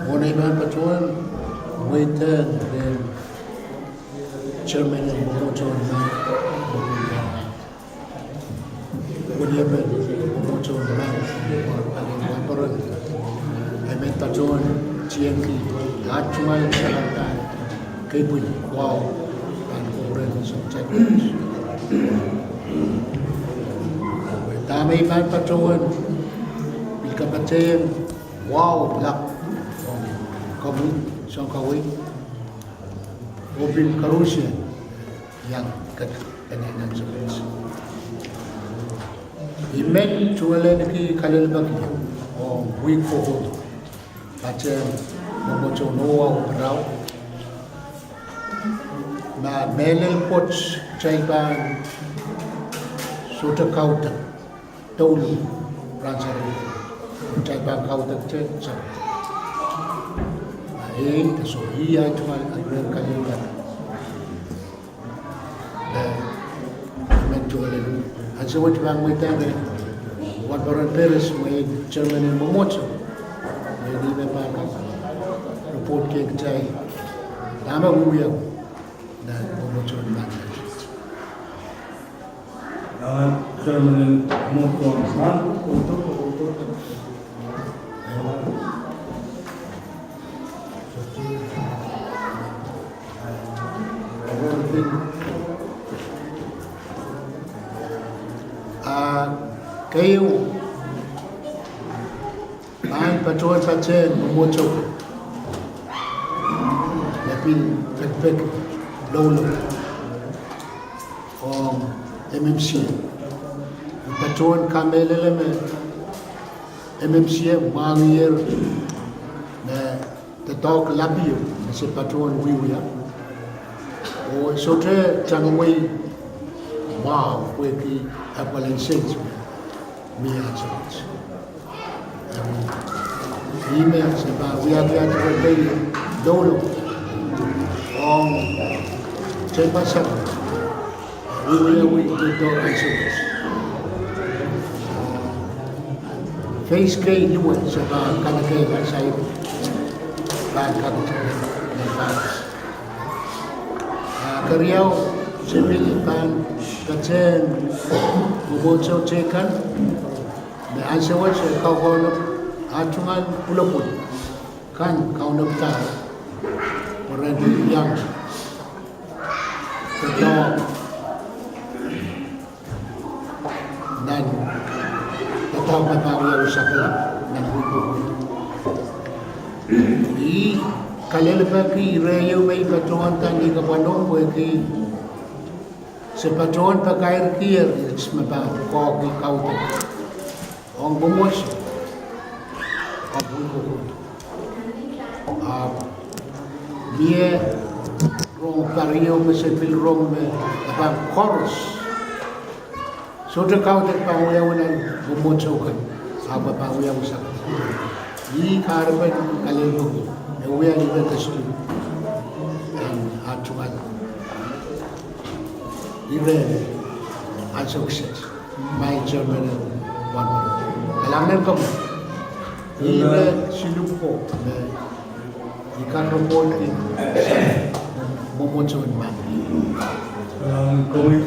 One Ivan Patrol, waiter, then chairman and Momocho and man. What happened? Momocho and man, or I met Patrol, GMP, Archumal, Salata, Kapun, Wow, and Foreigners of Japanese. Dame Ivan Patrol, Vilkapatem, Wow, Black. Kamu, Songkawi, Obil Karusian, yang kainan seperti Imen jualan ki kalil bagi, week for macam memoco noa berau, na melel pots caiban sudah kau tak tahu rancang caiban kau tak cek. So he had to agree Kalila. And so what bang with them, what Baron Paris made German and Momocho, made even back report cake tay. Lama Wuya, that Momocho and Bangladesh. German and Momocho, kayo ang patrol pachen Momocho lapin pek lolo MMC patrol kamelele me MMC mangier na the dog labio se patrol wiwia o sotre changwei wow weki appalachians me answers. Emails about we have got to obey Dolo on Chepasa. We do answers. Face gate you was about Kanake outside bad capital and banks. Kariao civil ban Kachen Momocho Chekan. The answer was a cow of Archungan Pulaput, can count of time, already young. The dog, then the dog by Pavia was Sakala, and we Kalelbaki, Railway Patron, Tandi Kapano, Waki, Sepatron Pakair here, it's about Cocky County. On Bomos of near Rome, Pario, Mississippi, Rome, about chorus. So the counter Pawia and Bomochokan, our Pawia was up. Ye carbon, Kalebo, and we are in the street and Archuan. He read, I success, my German one. Alam ko ile silupo na ikan report in Momocho man. Kung